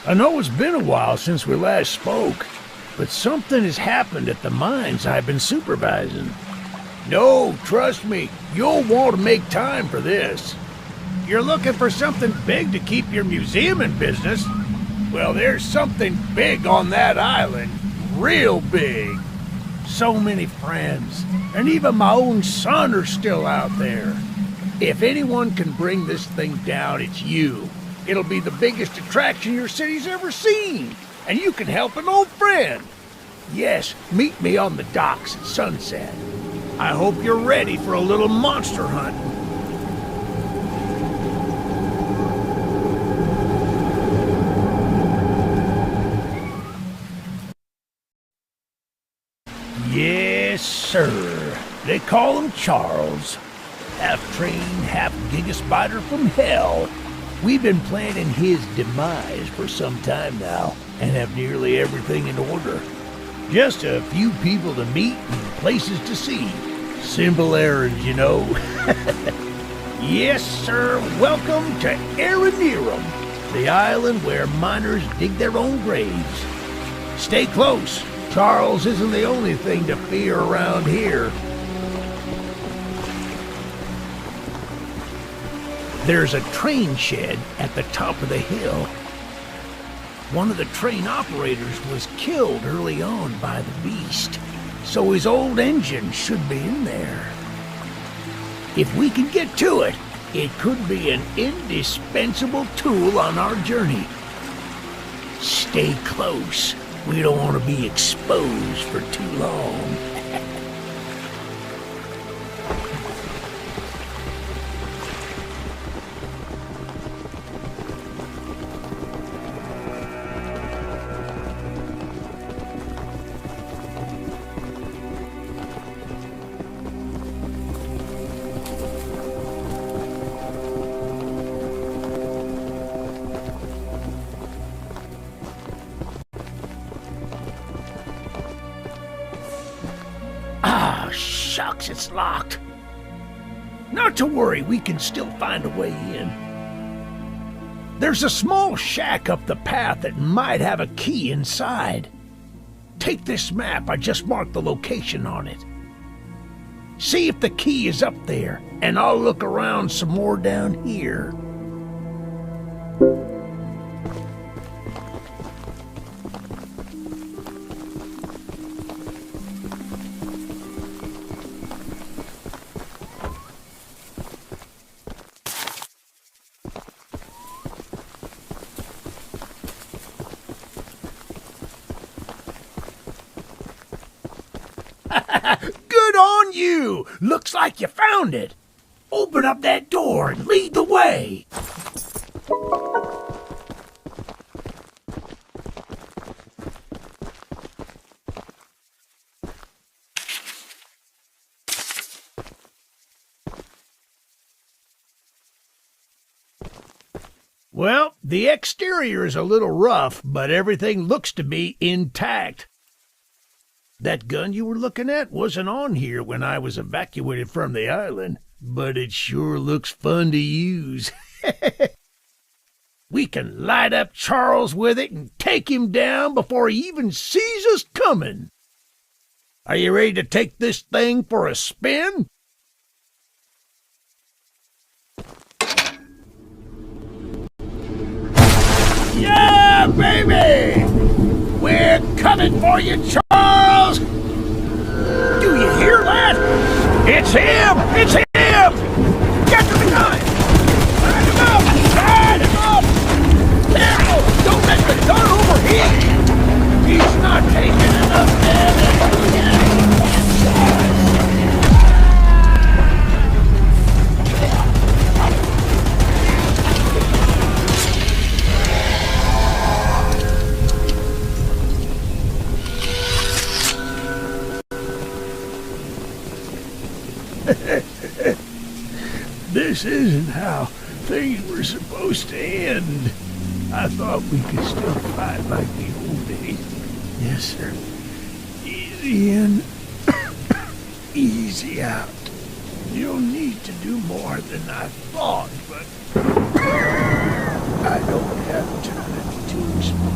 I know it's been a while since we last spoke, but something has happened at the mines I've been supervising. No, trust me, you'll want to make time for this. You're looking for something big to keep your museum in business? Well, there's something big on that island. Real big. So many friends, and even my own son are still out there. If anyone can bring this thing down, it's you. It'll be the biggest attraction your city's ever seen, and you can help an old friend. Yes, meet me on the docks at sunset. I hope you're ready for a little monster hunting. Yes, sir. They call him Charles. Half-trained, half-giga-spider from hell. We've been planning his demise for some time now, and have nearly everything in order. Just a few people to meet and places to see. Simple errands, you know. Yes, sir. Welcome to Aranerum, the island where miners dig their own graves. Stay close. Charles isn't the only thing to fear around here. There's a train shed at the top of the hill. One of the train operators was killed early on by the beast, so his old engine should be in there. If we can get to it, it could be an indispensable tool on our journey. Stay close. We don't want to be exposed for too long. Shucks, it's locked. Not to worry, we can still find a way in. There's a small shack up the path that might have a key inside. Take this map, I just marked the location on it. See if the key is up there, and I'll look around some more down here. Good on you! Looks like you found it. Open up that door and lead the way. Well, the exterior is a little rough, but everything looks to be intact. That gun you were looking at wasn't on here when I was evacuated from the island, but it sure looks fun to use. We can light up Charles with it and take him down before he even sees us coming. Are you ready to take this thing for a spin? Yeah, baby! We're coming for you, Charles! Do you hear that? It's him! It's him! Get to the gun! Light him up! Light him up! Careful! Don't let the gun overheat! He's not taking enough damage! This isn't how things were supposed to end. I thought we could still fight like the old days. Yes, sir. Easy in, easy out. You'll need to do more than I thought, but I don't have time to explain.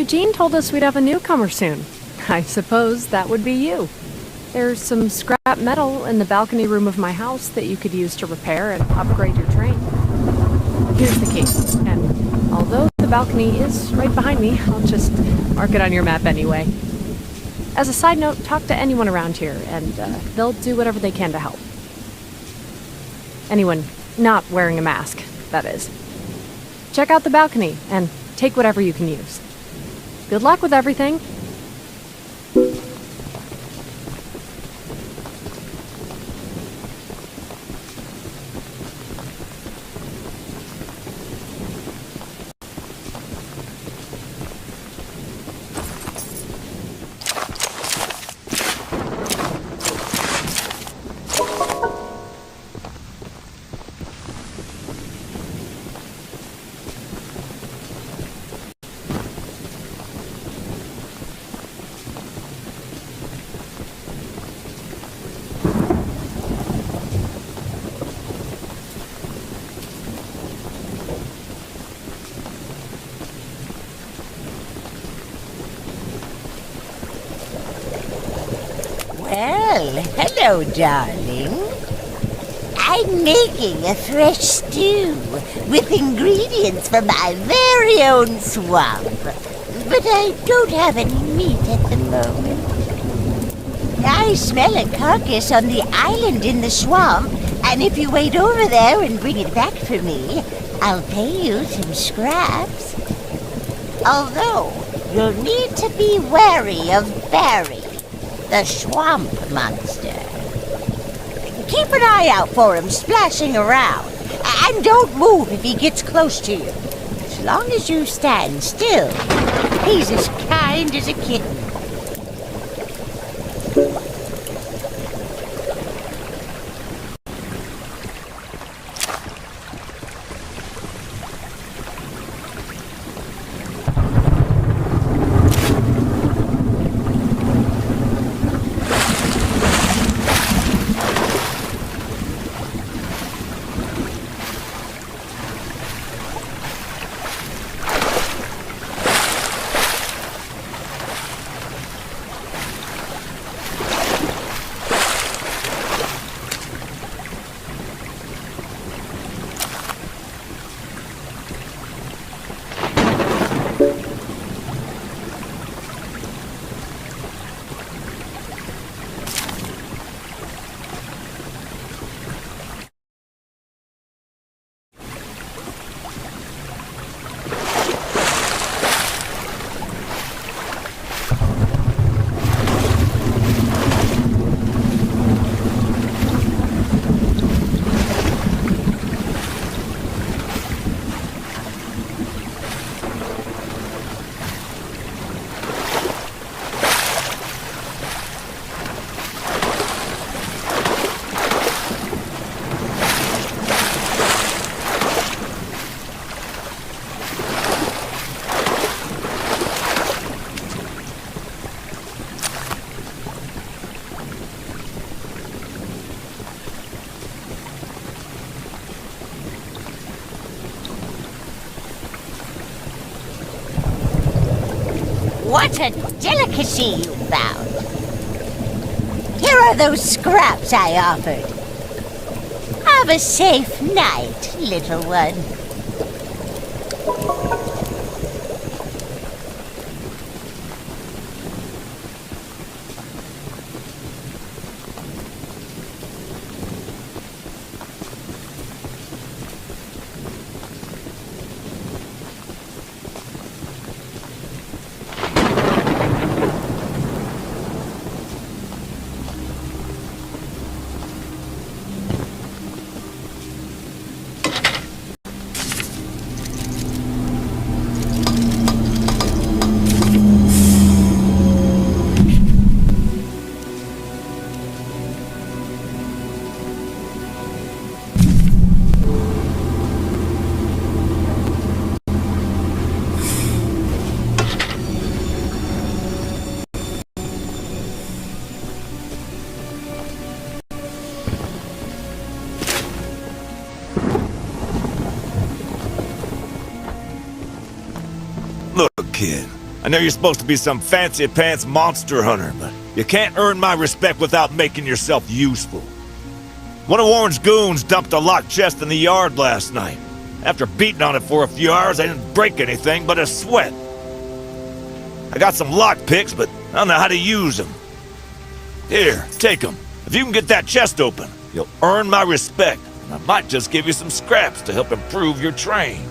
Eugene told us we'd have a newcomer soon. I suppose that would be you. There's some scrap metal in the balcony room of my house that you could use to repair and upgrade your train. Here's the key, and although the balcony is right behind me, I'll just mark it on your map anyway. As a side note, talk to anyone around here, and they'll do whatever they can to help. Anyone not wearing a mask, that is. Check out the balcony, and take whatever you can use. Good luck with everything. Well, hello, darling. I'm making a fresh stew with ingredients from my very own swamp. But I don't have any meat at the moment. I smell a carcass on the island in the swamp, and if you wait over there and bring it back for me, I'll pay you some scraps. Although, you'll need to be wary of Barry, the swamp monster. Keep an eye out for him splashing around, and don't move if he gets close to you. As long as you stand still, he's as kind as a kitten. What a delicacy you found! Here are those scraps I offered. Have a safe night, little one. Look, kid, I know you're supposed to be some fancy-pants monster hunter, but you can't earn my respect without making yourself useful. One of Warren's goons dumped a locked chest in the yard last night. After beating on it for a few hours, I didn't break anything but a sweat. I got some lock picks, but I don't know how to use them. Here, take them. If you can get that chest open, you'll earn my respect. And I might just give you some scraps to help improve your train.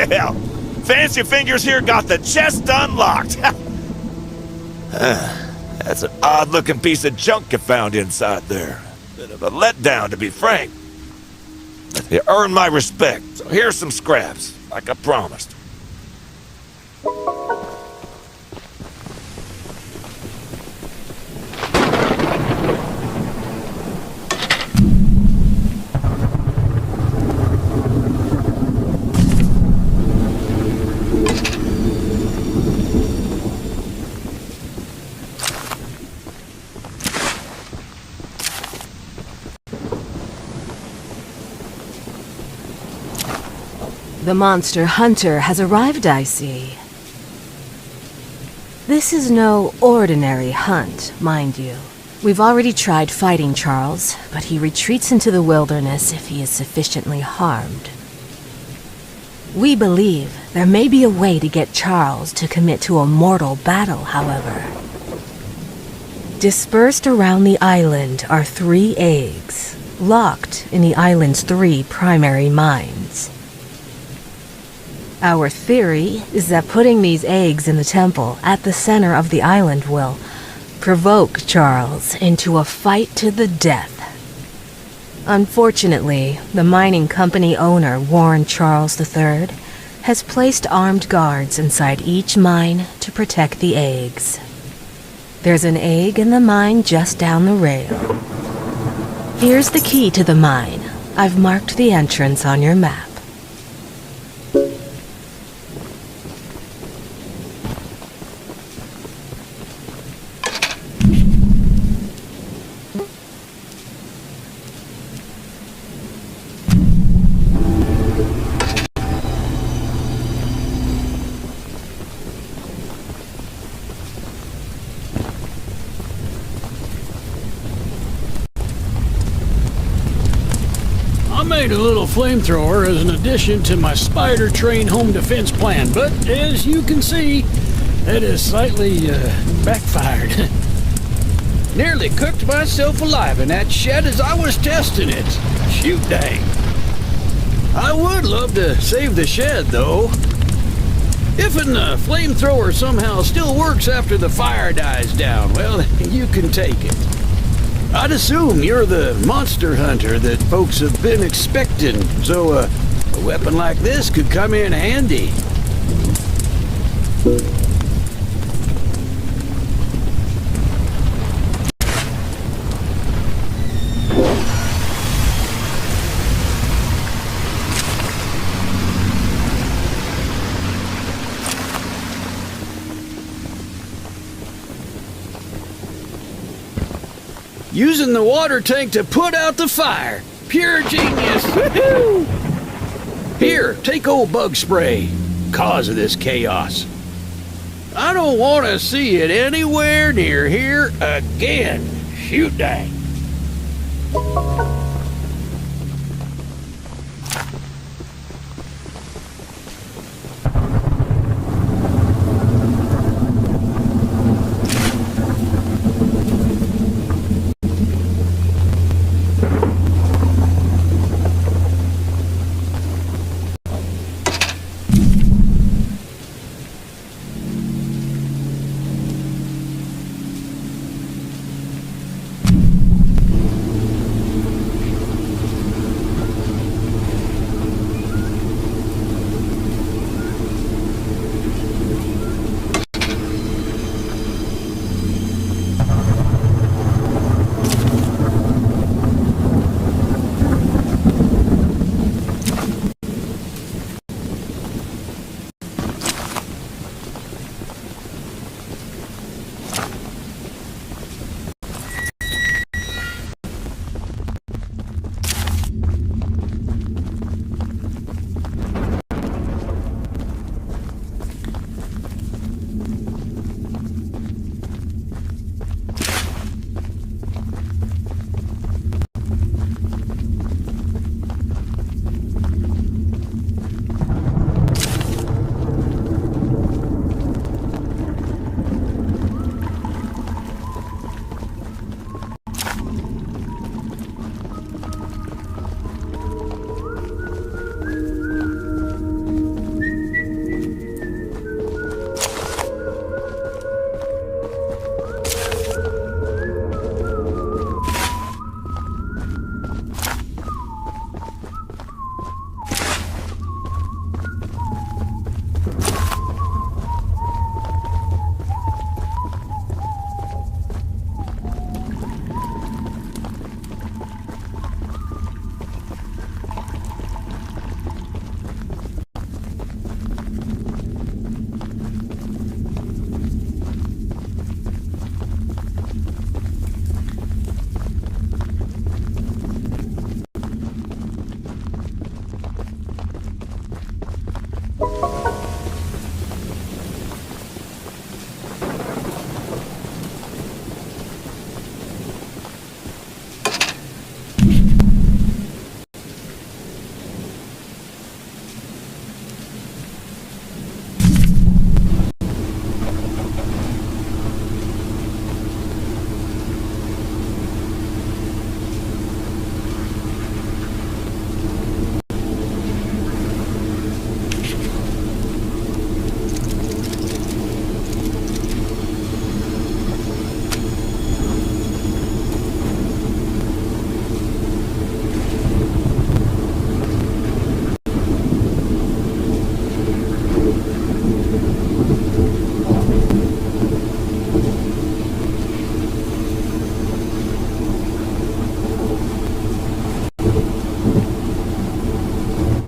Well, Fancy Fingers here got the chest unlocked. That's an odd-looking piece of junk you found inside there. Bit of a letdown, to be frank. You earned my respect, so here's some scraps, like I promised. The monster hunter has arrived, I see. This is no ordinary hunt, mind you. We've already tried fighting Charles, but he retreats into the wilderness if he is sufficiently harmed. We believe there may be a way to get Charles to commit to a mortal battle, however. Dispersed around the island are 3 eggs, locked in the island's 3 primary mines. Our theory is that putting these eggs in the temple at the center of the island will provoke Charles into a fight to the death. Unfortunately, the mining company owner, Warren Charles III, has placed armed guards inside each mine to protect the eggs. There's an egg in the mine just down the rail. Here's the key to the mine. I've marked the entrance on your map. I made a little flamethrower as an addition to my spider train home defense plan, but as you can see, it has slightly backfired. Nearly cooked myself alive in that shed as I was testing it. Shoot dang. I would love to save the shed, though. If a flamethrower somehow still works after the fire dies down, well, you can take it. I'd assume you're the monster hunter that folks have been expecting, so a weapon like this could come in handy. Using the water tank to put out the fire. Pure genius. Woohoo! Here, take old bug spray. Cause of this chaos. I don't want to see it anywhere near here again. Shoot dang.